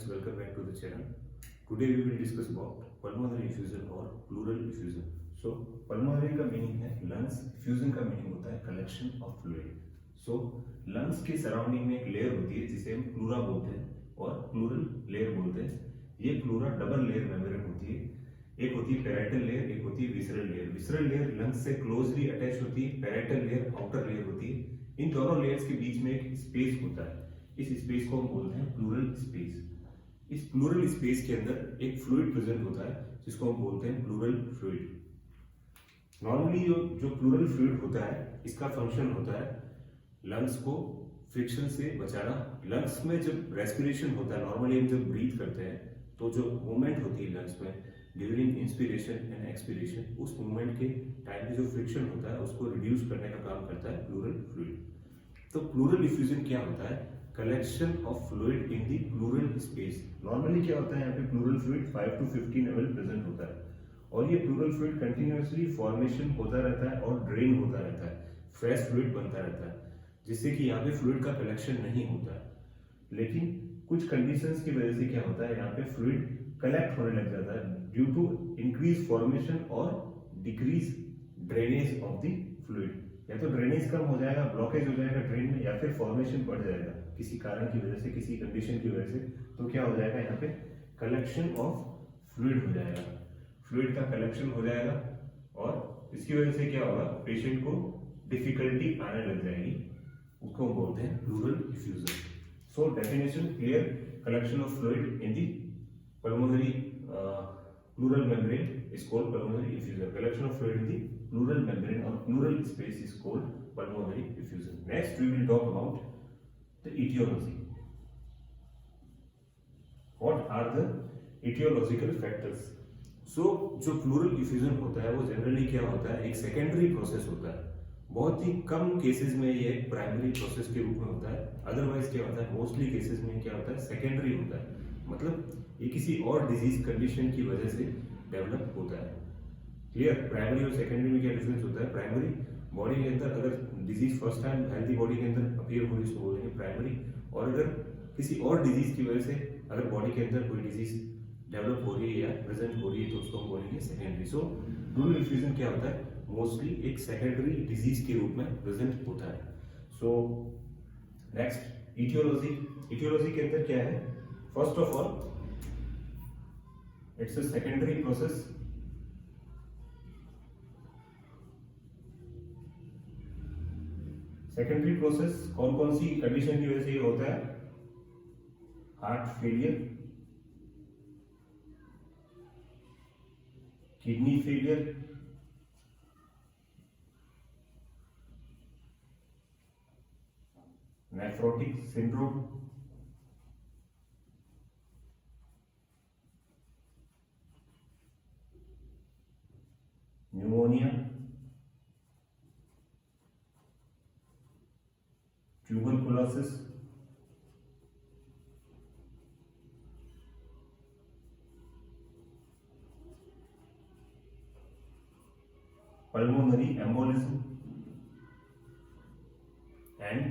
friends, welcome back to the channel. Today we will discuss about pulmonary effusion or pleural effusion. So pulmonary का meaning है lungs, effusion का meaning होता है collection of fluid. So lungs के surrounding में एक layer होती है जिसे हम pleura बोलते हैं और pleural layer बोलते हैं. ये pleura double layer membrane होती है. एक होती है parietal layer, एक होती है visceral layer. Visceral layer lungs से closely attached होती है, parietal layer outer layer होती है. इन दोनों layers के बीच में एक space होता है. इस स्पेस को हम बोलते हैं प्लूरल स्पेस. इस प्लूरल स्पेस के अंदर एक फ्लूइड प्रेजेंट होता है जिसको हम बोलते हैं प्लूरल फ्लूइड. नॉर्मली जो प्लूरल फ्लूइड होता है इसका फंक्शन होता है लंग्स को फ्रिक्शन से बचाना. लंग्स में जब रेस्पिरेशन होता है, नॉर्मली हम जब ब्रीथ करते हैं तो जो मूवमेंट होती है लंग्स में ड्यूरिंग इंस्पिरेशन एंड एक्सपिरेशन, उस मूवमेंट के टाइम पे जो फ्रिक्शन होता है उसको रिड्यूस करने का काम करता है प्लूरल फ्लूइड. तो प्लूरल इफ्यूजन क्या होता है? Collection of fluid in the plural space. Normally क्या होता है, यहाँ पे pleural fluid 5 to 15 ml present होता है और ये प्लूरल फ्लूइड कंटिन्यूअसली फॉर्मेशन होता रहता है और ड्रेन होता रहता है, फ्रेश फ्लूइड बनता रहता है, जिससे कि यहाँ पे फ्लूइड का कलेक्शन नहीं होता है. लेकिन कुछ कंडीशंस की वजह से क्या होता है, यहाँ पे फ्लूइड कलेक्ट होने लग जाता है ड्यू टू इंक्रीज फॉर्मेशन और decrease drainage of the fluid. या तो ड्रेनेज कम हो जाएगा, ब्लॉकेज हो जाएगा ड्रेन में, या फिर फॉर्मेशन बढ़ जाएगा किसी कारण की वजह से, किसी कंडीशन की वजह से. तो क्या हो जाएगा, यहाँ पे कलेक्शन ऑफ फ्लूइड हो जाएगा, फ्लूइड का कलेक्शन हो जाएगा और इसकी वजह से क्या होगा, पेशेंट को डिफिकल्टी आने लग जाएगी. उसको हम बोलते हैं plural effusion. So definition clear, collection of fluid in the pulmonary pleural membrane is called pulmonary effusion. Collection of fluid in the pleural membrane or pleural space is called pulmonary effusion. Next we will talk about the etiology. What are the etiological factors? So जो pleural effusion होता है वो generally क्या होता है, एक secondary process होता है. बहुत ही कम केसेस में ये प्राइमरी प्रोसेस के रूप में होता है. अदरवाइज क्या होता है, मोस्टली केसेस में क्या होता है, सेकेंडरी होता है. मतलब ये किसी और डिजीज कंडीशन की वजह से डेवलप होता है. क्लियर? प्राइमरी और सेकेंडरी में क्या डिफरेंस होता है? प्राइमरी बॉडी के अंदर अगर disease first time healthy body के अंदर अपीयर हो रही है उसको बोलेंगे प्राइमरी, और अगर किसी और डिजीज की वजह से अगर बॉडी के अंदर कोई डिजीज डेवलप हो रही है या प्रेजेंट हो रही है तो उसको हम बोलेंगे सेकेंडरी. सो प्लूरल इफ्यूजन क्या होता है, मोस्टली एक सेकेंडरी डिजीज के रूप में प्रेजेंट होता है. So next etiology. इटियोलॉजी के अंदर क्या है, first of all it's a secondary process. Secondary process कौन कौन सी कंडीशन की वजह से ये होता है? Heart failure, kidney failure, nephrotic syndrome, pneumonia, tuberculosis, pulmonary embolism and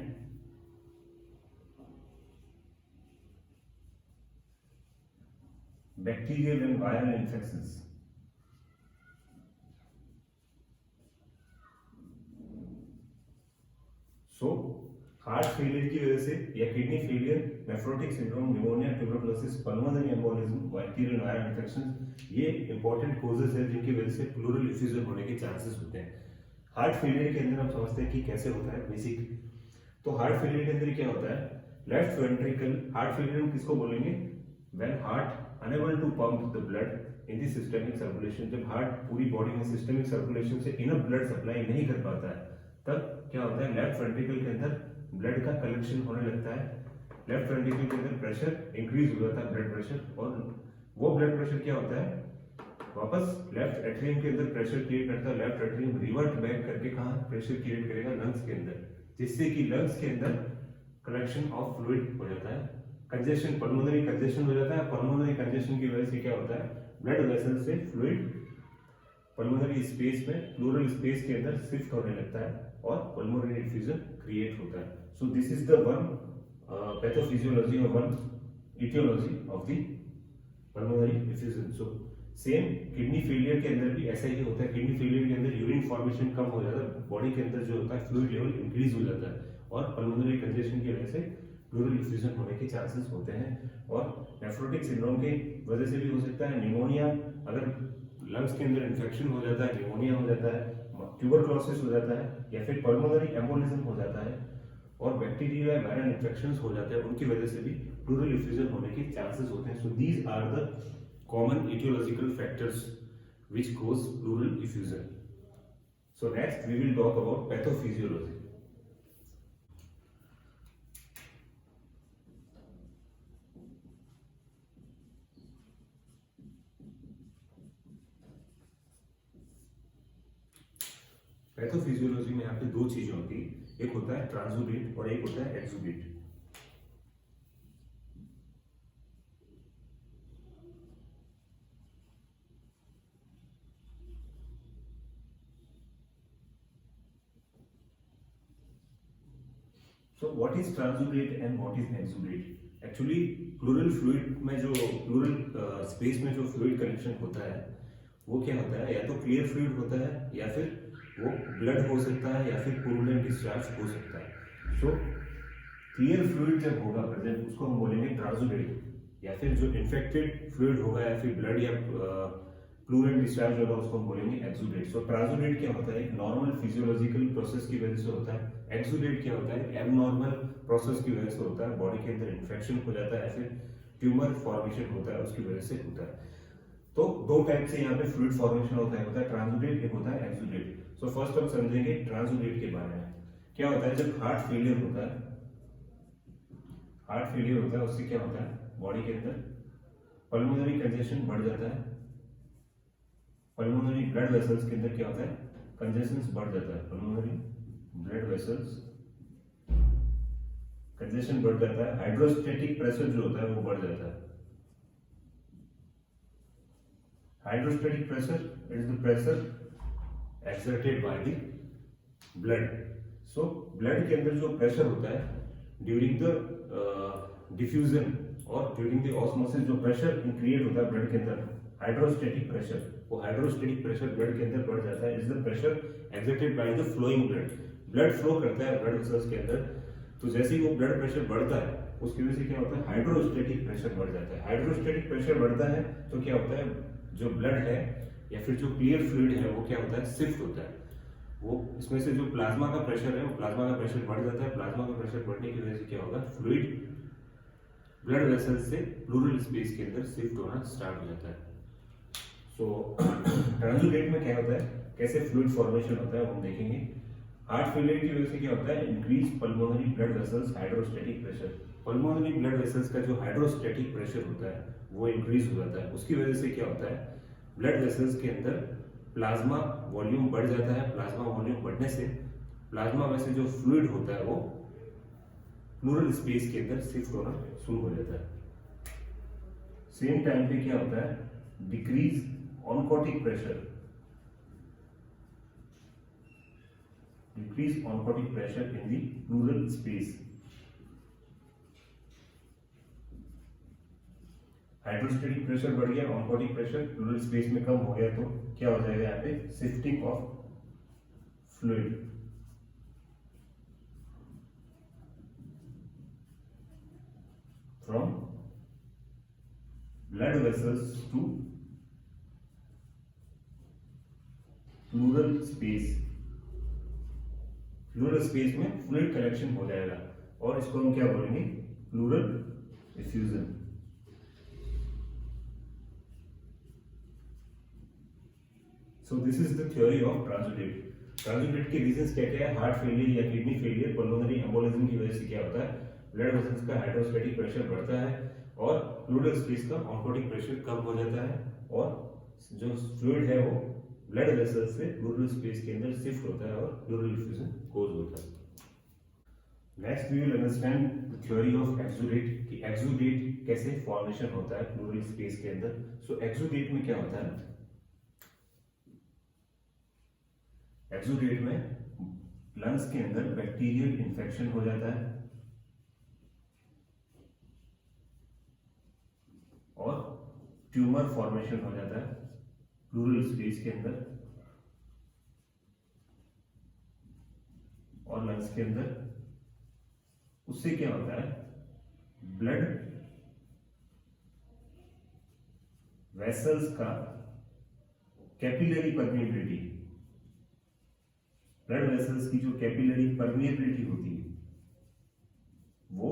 bacterial and viral infections. So heart failure की वजह से या kidney failure, nephrotic syndrome, pneumonia, tuberculosis, pulmonary embolism, bacterial viral infection, ये इंपॉर्टेंट कॉजेज है जिनकी वजह से pleural effusion होने के चांसेस होते हैं. हार्ट फेलियर के अंदर हम समझते हैं कि कैसे होता है बेसिक. तो हार्ट फेलियर के अंदर क्या होता है, लेफ्ट वेंट्रिकल. हार्ट फेलियर हम किसको बोलेंगे, when heart unable to pump the blood in the systemic circulation. जब हार्ट पूरी बॉडी में सिस्टमिक सर्कुलेशन से इनफ ब्लड सप्लाई नहीं कर पाता है तब क्या होता है, लेफ्ट वेंट्रिकल के अंदर ब्लड का कलेक्शन होने लगता है. लेफ्ट वेंट्रिकल के अंदर प्रेशर इंक्रीज हो जाता है, ब्लड प्रेशर, और वो ब्लड प्रेशर क्या होता है, वापस लेफ्ट एट्रियम के अंदर प्रेशर क्रिएट करता है. लेफ्ट एट्रियम रिवर्ट बैक करके कहाँ प्रेशर क्रिएट करेगा, लंग्स के अंदर, जिससे कि लंग्स के अंदर कलेक्शन ऑफ फ्लूइड हो जाता है. कंजेशन, पल्मोनरी कंजेशन हो जाता है. पल्मोनरी कंजेशन की वजह से क्या होता है, ब्लड वेसल से फ्लूइड पल्मोनरी स्पेस में, प्लूरल स्पेस के अंदर शिफ्ट होने लगता है और पल्मोनरी इफ्यूजन क्रिएट होता है. So this is the one pathophysiology और one etiology of the pulmonary effusion. So same kidney failure के अंदर भी ऐसा ही होता है. किडनी फेलियर के अंदर यूरिन फॉर्मेशन कम हो जाता है, बॉडी के अंदर जो होता है फ्लूइड लेवल इंक्रीज हो जाता है और पल्मोनरी कंजेशन की वजह से प्लूरल इफ्यूजन होने के चांसेस होते हैं. और नेफ्रोटिक सिंड्रोम की वजह से भी हो सकता है. निमोनिया, अगर लंग्स के अंदर इन्फेक्शन हो जाता है, निमोनिया हो जाता है, ट्यूबरक्लोसिस हो जाता है या फिर पल्मोनरी एम्बोलिज्म हो जाता है और बैक्टीरिया या वायरल इन्फेक्शंस हो जाते हैं, उनकी वजह से भी प्लूरल इफ्यूजन होने के चांसेस होते हैं. So these are the common etiological factors which cause pleural effusion. So next we will talk about pathophysiology. Pathophysiology में यहाँ पे दो चीजें होती है, एक होता है ट्रांसुडेट और एक होता है exudate. So what is transudate and what is exudate? Actually pleural fluid में जो pleural space में जो fluid connection होता है वो क्या होता है, या तो clear fluid होता है या फिर वो blood हो सकता है या फिर purulent discharge हो सकता है. So clear fluid जब होगा present उसको हम बोलेंगे transudate, या फिर जो infected fluid होगा या फिर blood या प्लूरल डिस्चार्ज होगा उसको हम बोलेंगे एक्सुडेट. सो ट्रांसुडेट क्या होता है, एक नॉर्मल फिजियोलॉजिकल प्रोसेस की वजह से होता है. एक्सुडेट क्या होता है, एबनॉर्मल प्रोसेस की वजह से होता है, बॉडी के अंदर इन्फेक्शन हो जाता है या फिर ट्यूमर फॉर्मेशन होता है उसकी वजह से होता है. तो दो टाइप से यहाँ पे फ्लूइड फॉर्मेशन होता है ट्रांसुडेट, एक होता है एक्सुडेट. सो फर्स्ट हम समझेंगे ट्रांसुडेट के बारे में. क्या होता है, जब हार्ट फेलियर होता है उससे क्या होता है, बॉडी के अंदर पल्मोनरी कंजेशन बढ़ जाता है. पल्मोनरी ब्लड वेसल्स के अंदर क्या होता है, कंजेशन बढ़ जाता है. पल्मोनरी ब्लड वेसल्स कंजेशन बढ़ जाता है. हाइड्रोस्टेटिक प्रेशर जो होता है वो बढ़ जाता है. Hydrostatic pressure is the pressure exerted by the blood. So blood के अंदर जो प्रेशर होता है ड्यूरिंग द डिफ्यूजन और ड्यूरिंग द ऑस्मोसिस, जो प्रेशर क्रिएट होता है ब्लड के अंदर, हाइड्रोस्टेटिक प्रेशर, वो हाइड्रोस्टेटिक प्रेशर ब्लड के अंदर बढ़ जाता है. Is the pressure exerted by the flowing blood. Blood flow करता है ब्लड वेसल्स के अंदर, तो जैसे ही वो ब्लड प्रेशर बढ़ता है उसकी वजह से क्या होता है, हाइड्रोस्टेटिक प्रेशर बढ़ जाता है. हाइड्रोस्टेटिक प्रेशर बढ़ता है तो क्या होता है, जो ब्लड है या फिर जो क्लियर फ्लूइड है वो क्या होता है, शिफ्ट होता है. वो इसमें से जो प्लाज्मा का प्रेशर है वो प्लाज्मा का प्रेशर बढ़ जाता है. प्लाज्मा का प्रेशर बढ़ने की वजह से क्या होगा, फ्लूइड ब्लड वेसल्स से प्लूरल स्पेस के अंदर शिफ्ट होना स्टार्ट हो जाता है. सो ट्रांसुडेट में क्या होता है, कैसे फ्लूइड फॉर्मेशन होता है हम देखेंगे. हार्ट फेलियर की वजह से क्या होता है, increase pulmonary blood vessels hydrostatic pressure. Pulmonary blood vessels का जो हाइड्रोस्टेटिक प्रेशर होता है वो इंक्रीज हो जाता है. उसकी वजह से क्या होता है, ब्लड वेसल्स के अंदर प्लाज्मा वॉल्यूम बढ़ जाता है. प्लाज्मा वॉल्यूम बढ़ने से प्लाज्मा में से जो फ्लूइड होता है वो प्लूरल स्पेस के अंदर शिफ्ट होना शुरू हो जाता है. सेम टाइम पे क्या होता है, decrease oncotic pressure. Decrease oncotic pressure in the plural space. Hydrostatic pressure बढ़ गया, ऑनकोटिक प्रेशर प्लूरल स्पेस में कम हो गया, तो क्या हो जाएगा यहाँ पे, shifting of fluid. From blood vessels to pleural space. Pleural space में फ्लूइड कलेक्शन हो जाएगा और इसको हम क्या बोलेंगे, pleural effusion. So this is the theory of transudate. Transudate के रीजंस क्या क्या है, हार्ट फेलियर या किडनी फेलियर, पल्मोनरी एम्बोलिज्म की वजह से क्या होता है, ब्लड वेसल्स का हाइड्रोस्टेटिक प्रेशर बढ़ता है और प्लूरल स्पेस का ऑनकोटिक प्रेशर कम हो जाता है और जो फ्लूइड है वो ब्लड वेसल्स से प्लूरल स्पेस के अंदर शिफ्ट होता है और प्लूरल इफ्यूजन कोज होता है. Next we will understand the theory of exudate, कि एक्सुडेट कैसे फॉर्मेशन होता है प्लूरल स्पेस के अंदर. सो एक्सुडेट में क्या होता है, एक्सुडेट में लंग्स के अंदर बैक्टीरियल इन्फेक्शन हो जाता है. ट्यूमर फॉर्मेशन हो जाता है प्लूरल स्पेस के अंदर और लंग्स के अंदर। उससे क्या होता है, ब्लड वेसल्स का कैपिलरी परमेबिलिटी, ब्लड वेसल्स की जो कैपिलरी परमेबिलिटी होती है वो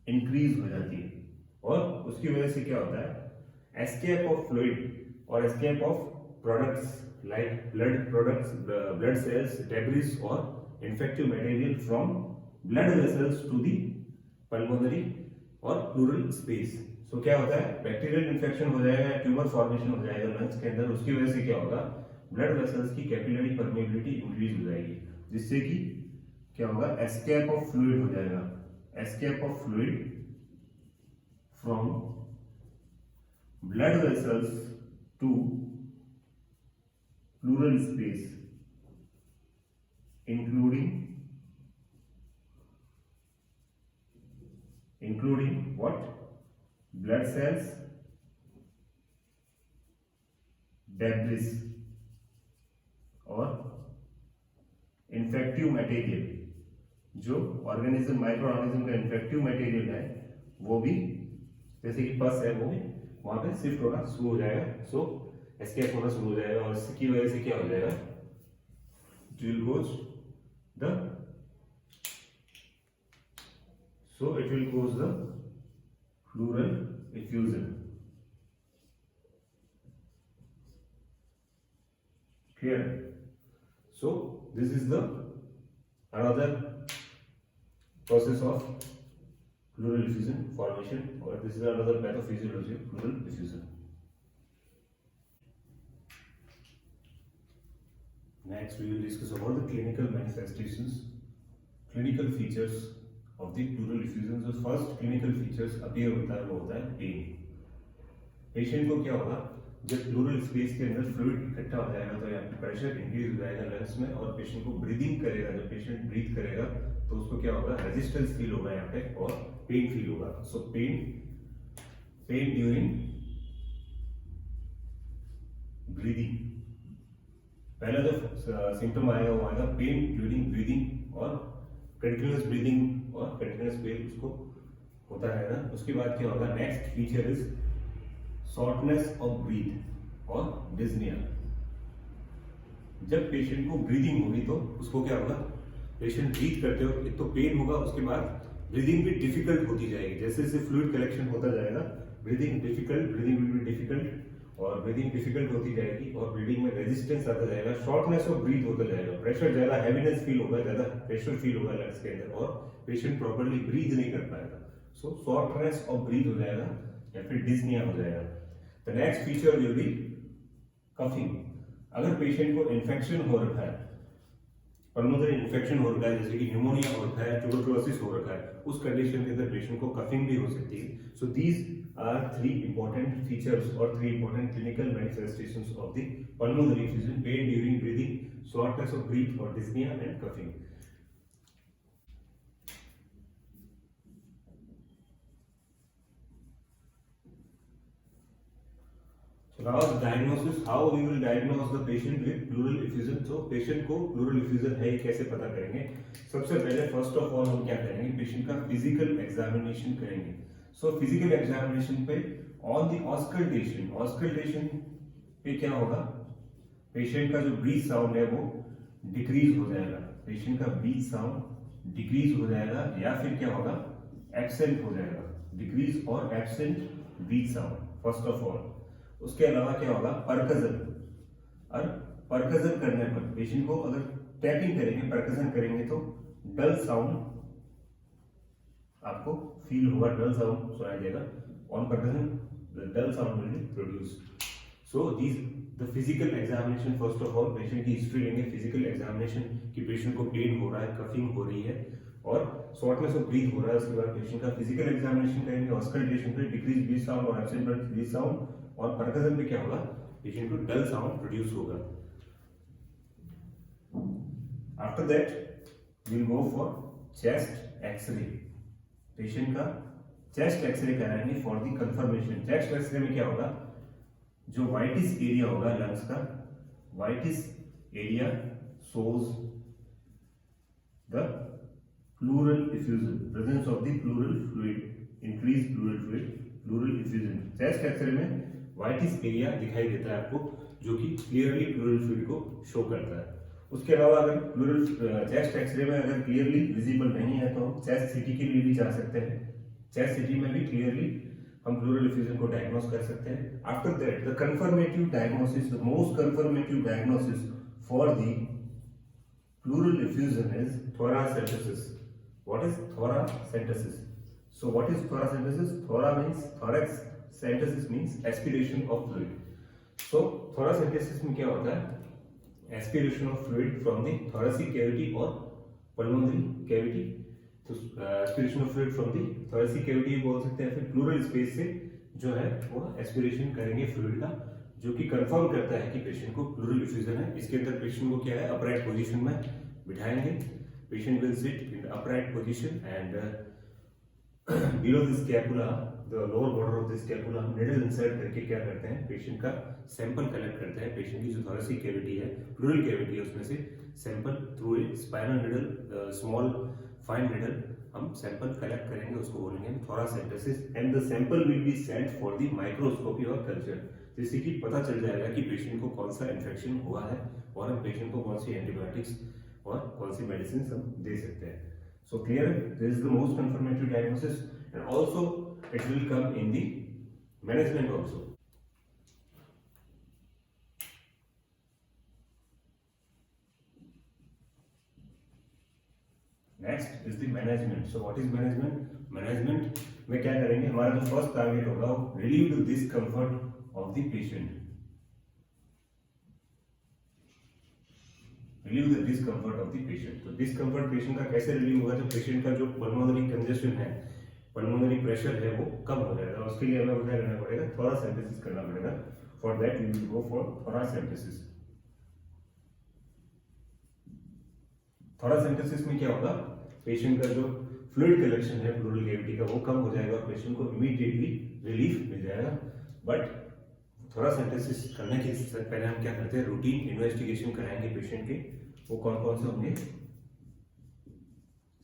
इंक्रीज हो जाती है, और उसकी वजह से क्या होता है, एस्केप ऑफ फ्लूइड और escape of products like blood products, blood cells, debris और infective material from blood vessels to the pulmonary और प्लूरल स्पेस। सो क्या होता है, बैक्टीरियल इन्फेक्शन हो जाएगा, ट्यूमर फॉर्मेशन हो जाएगा लंग्स के अंदर। उसकी वजह से क्या होगा, ब्लड वेसल्स की कैपिलरी परमेबिलिटी इंक्रीज हो जाएगी, जिससे कि क्या होगा, एस्केप ऑफ फ्लूइड हो जाएगा, escape of fluid from blood vessels to pleural space including what, blood cells, debris और इन्फेक्टिव मटेरियल, जो ऑर्गेनिज्म माइक्रो ऑर्गेनिज्म का इन्फेक्टिव मटेरियल है वो भी, जैसे कि पस है, वो भी वहां पे शिफ्ट होना शुरू हो जाएगा। सो एस्केप होना शुरू हो जाएगा, और इसकी वजह से क्या हो जाएगा, it will goes the so it will cause the pleural effusion. Clear? So this is the another process of pleural effusion formation, or this is another pathophysiology of pleural effusion. Next we will discuss about the clinical manifestations, clinical features of the pleural effusion. जो first clinical features appear होता है वो होता है pen. Patient को क्या होगा, जब प्लूरल स्पेस के अंदर फ्लूइड इकट्ठा हो जाएगा तो यहाँ पे प्रेशर इंक्रीज हो जाएगा लंग्स में, और पेशेंट को ब्रीदिंग करेगा, जब पेशेंट ब्रीथ करेगा तो उसको क्या होगा, रेजिस्टेंस फील होगा यहाँ पे और पेन फील होगा। सो पेन ड्यूरिंग ब्रीदिंग, पहला जो सिम्टम आएगा वो आएगा पेन ड्यूरिंग ब्रीदिंग और कंटिन्यूअस ब्रीदिंग और कंटिन्यूअस पेन उसको होता रहेगा। उसके बाद क्या होगा, next feature is shortness of breath और डिस्निया। जब पेशेंट को ब्रीदिंग होगी तो उसको क्या होगा, पेशेंट ब्रीथ करते हो एक तो पेन होगा, उसके बाद ब्रीदिंग भी डिफिकल्ट होती जाएगी, जैसे जैसे फ्लूइड कलेक्शन होता जाएगा ब्रीदिंग विल बी डिफिकल्ट, और ब्रीदिंग डिफिकल्ट होती जाएगी और ब्रीदिंग में रेजिस्टेंस आता जाएगा, शॉर्टनेस ऑफ ब्रीथ होता जाएगा, प्रेशर ज्यादा, हैवीनेस फील होगा, ज्यादा प्रेशर फील होगा लंग्स के अंदर, और पेशेंट प्रॉपर्ली ब्रीथ नहीं कर पाएगा। सो शॉर्टनेस ऑफ ब्रीथ हो जाएगा या फिर डिस्निया हो जाएगा। The next feature will be coughing. अगर पेशेंट को इन्फेक्शन हो रखा है, पल्मोनरी इन्फेक्शन हो रखा है, जैसे कि न्यूमोनिया हो रखा है, ट्यूबरकुलोसिस हो रखा है, उस कंडीशन के अंदर पेशेंट को कफिंग भी हो सकती है। So these are three important features or three important clinical manifestations of the pulmonary effusion: pain during breathing, shortness of breath or dyspnea, and coughing. So now the diagnosis, how we will diagnose the patient with pleural effusion. So patient को pleural effusion है कैसे पता करेंगे? सबसे पहले first of all हम क्या करेंगे, पेशेंट का फिजिकल एग्जामिनेशन करेंगे। सो फिजिकल एग्जामिनेशन पे ऑन द ऑस्कल्टेशन पे क्या होगा, पेशेंट का जो ब्रीथ साउंड है वो डिक्रीज हो जाएगा, पेशेंट का ब्रीथ साउंड डिक्रीज हो जाएगा, या फिर क्या होगा, एब्सेंट हो जाएगा, डिक्रीज और absent breath sound first of all. उसके अलावा क्या होगा, परकजन, और परकजन करने पर पेशेंट को अगर टैपिंग करेंगे, परकजन करेंगे तो डल साउंड आपको फील होगा, डल साउंड सुनाई देगा, on percussion the dull sound will be produced. So these the physical examination, first of all patient की हिस्ट्री लेंगे, फिजिकल एग्जामिनेशन कि पेशेंट को पेन हो रहा है, कफिंग हो रही है और शॉर्टनेस ऑफ ब्रीथ हो रहा है। उसके बाद पेशेंट का फिजिकल एग्जामिनेशन करेंगे, ऑस्कल्टेशन पे डिक्रीज ब्रीथ साउंड और एब्सेंट ब्रीथ साउंड, और परकजन पे क्या होगा, पेशेंट को डल साउंड प्रोड्यूस होगा। After that we will go for chest X-ray. Patient का चेस्ट एक्सरे कराएंगे for the confirmation. Chest X-ray में क्या होगा, जो वाइटिस एरिया होगा लंग्स का, whitish area shows the pleural effusion, presence of the pleural fluid, increase pleural fluid, pleural effusion. Chest X-ray में वाइटिस area दिखाई देता है आपको, जो कि क्लियरली प्लूरल फ्लूइड को शो करता है। उसके अलावा अगर प्लूरल चेस्ट एक्सरे में अगर क्लियरली विजिबल नहीं है तो हम चेस्ट सीटी के लिए भी जा सकते हैं। चेस्ट सीटी में भी क्लियरली हम प्लूरल इफ्यूजन को डायग्नोस कर सकते हैं। After that the confirmative diagnosis, the most confirmative diagnosis for the pleural effusion is thoracentesis. What is thoracentesis? So what is thoracentesis? Thora means thorax, centesis means aspiration of fluid. So thoracentesis में क्या होता है, aspiration of fluid from the thoracic cavity or pulmonary cavity. तो aspiration of fluid from the thoracic cavity बोल सकते हैं, फिर pleural space से जो है वो aspiration करेंगे fluid का, जो कि कंफर्म करता है कि पेशेंट को प्लूरल इफ्यूजन है। इसके अंदर पेशेंट को क्या है, अपराइट पोजीशन में बिठाएंगे। Patient will sit in upright position and below the scapula, the lower border of the scapula, हम निडल इंसर्ट करके क्या करते हैं, पेशेंट का सैंपल कलेक्ट करते हैं। पेशेंट की जो थोरेसिक कैविटी है, प्लूरल कैविटी है, उसमें से sample through a spinal needle, small fine needle हम सैंपल कलेक्ट करेंगे, उसको बोलेंगे thoracentesis. And the sample will be sent for the microscopy और कल्चर, जिससे कि पता चल जाएगा कि पेशेंट को कौन सा इन्फेक्शन हुआ है और हम पेशेंट को कौन सी एंटीबायोटिक्स और कौन सी मेडिसिन हम दे सकते हैं। So clear, this is the most confirmative diagnosis, and also it will come in the management also. Next is the management. So what is management? Management में क्या करेंगे, हमारा जो फर्स्ट टारगेट होगा वो relieve the discomfort of the patient. Relieve the discomfort of the patient. तो discomfort patient का कैसे रिलीव होगा, जब पेशेंट का जो पल्मोनरी कंजेशन है, पल्मोनरी प्रेशर है, वो कम हो जाएगा। उसके लिए हमें क्या करना पड़ेगा, थोरासेंटेसिस करना पड़ेगा। For that we will go for thoracentesis. Thoracentesis में क्या होगा, पेशेंट का जो फ्लूइड कलेक्शन है प्लूरल कैविटी का वो कम हो जाएगा और पेशेंट को इमीडिएटली रिलीफ मिल जाएगा। बट थोरासेंटेसिस करने के पहले हम क्या करते हैं, रूटीन इन्वेस्टिगेशन कराएंगे पेशेंट के। वो कौन कौन से होंगे,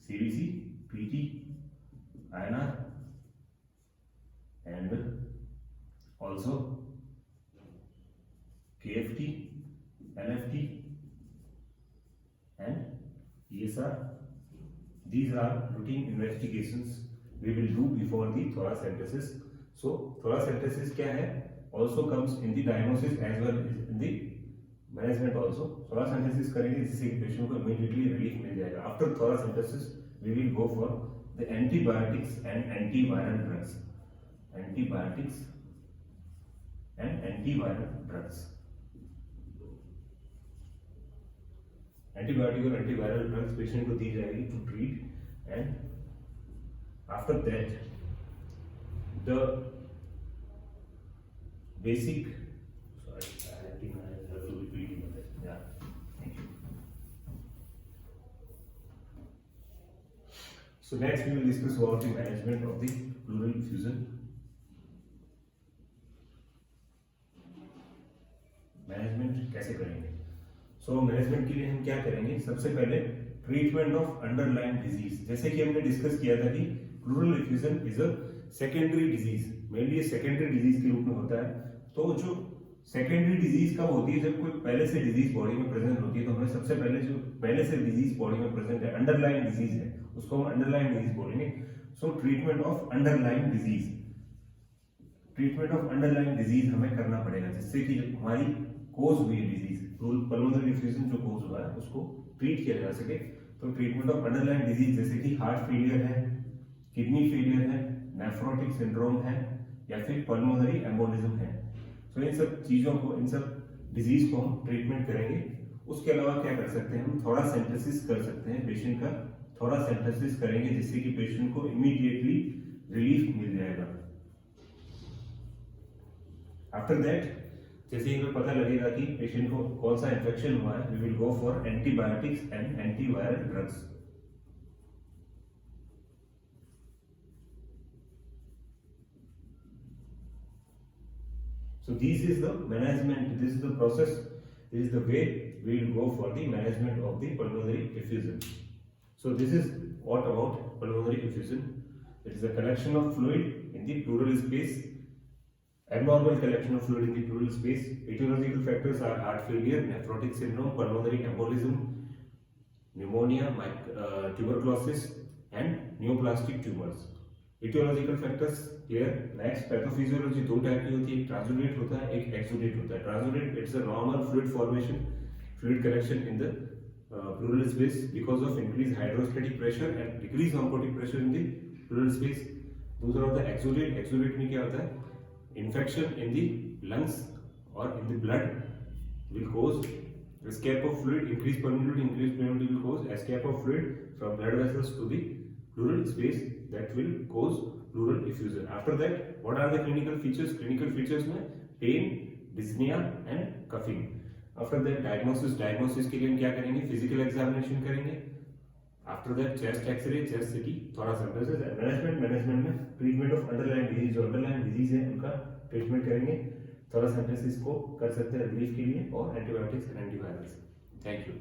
CBC, PT, INR and also KFT, NFT and ESR. These are routine investigations we will do before the thoracentesis. So thoracentesis क्या है, also comes in the diagnosis as well as in the management also. thoracentesis करेंगे जिससे patient को immediately relief मिल जाएगा। After thoracentesis we will go for the antibiotics and antiviral drugs. Antibiotics and antiviral drugs. Antibiotic और antiviral drugs patient को दी जाएगी to treat. And after that the basic so next we will discuss about the management of the pleural effusion. Management कैसे करेंगे, so management के लिए हम क्या करेंगे, सबसे पहले ट्रीटमेंट ऑफ अंडरलाइन डिजीज। जैसे कि हमने डिस्कस किया था कि pleural effusion is a secondary disease, mainly secondary disease के रूप में होता है। तो जो सेकेंडरी डिजीज कब होती है, जब कोई पहले से डिजीज बॉडी में प्रेजेंट होती है। तो हमें सबसे पहले जो पहले से डिजीज बॉडी में प्रेजेंट है, अंडरलाइन डिजीज है, उसको हम अंडरलाइन डिजीज बोलेंगे। सो treatment of underline disease, treatment of underline disease हमें करना पड़ेगा, जिससे कि हमारी कोज हुई है डिजीज, पल्मोनरी इफ्यूजन जो कोज हुआ है उसको ट्रीट किया जा सके। तो ट्रीटमेंट ऑफ अंडरलाइन डिजीज जैसे कि हार्ट फेलियर है, किडनी फेलियर है, नेफ्रोटिक सिंड्रोम है या फिर पल्मोनरी एम्बोलिज्म है। तो इन सब चीजों को, इन सब डिजीज को हम ट्रीटमेंट करेंगे। उसके अलावा क्या कर सकते हैं, हम थोरासेंटेसिस कर सकते हैं, पेशेंट का थोरासेंटेसिस करेंगे जिससे कि पेशेंट को इमीडिएटली रिलीफ मिल जाएगा। आफ्टर दैट जैसे ही हमें पता लगेगा कि पेशेंट को कौन सा इन्फेक्शन हुआ है, we will go for antibiotics and antiviral drugs. So this is the management, this is the process, this is the way we will go for the management of the pulmonary effusion. So this is what about pulmonary effusion. It is a collection of fluid in the pleural space, abnormal collection of fluid in the pleural space. Etiological factors are heart failure, nephrotic syndrome, pulmonary embolism, pneumonia, tuberculosis and neoplastic tumors. Etiological factors clear. Next, pathophysiology दो type की होती है, एक transudate होता है, एक exudate होता है. Transudate it's a normal fluid formation, fluid collection in the pleural space because of increased hydrostatic pressure and decreased oncotic pressure in the pleural space. दूसरा होता है exudate. Exudate में क्या होता है? Infection in the lungs or in the blood will cause escape of fluid. Increased permeability will cause escape of fluid from blood vessels to the pleural space that will cause pleural effusion. After that, what are the clinical features? Clinical features में pain, dyspnea and coughing. After that, diagnosis के लिए हम क्या करेंगे? Physical examination करेंगे. After that, chest X-ray, chest CT, thoracentesis. Management में treatment of underlying disease, जो underlying disease है उनका treatment करेंगे. thoracentesis को कर सकते हैं relief के लिए और antibiotics and antivirals. Thank you.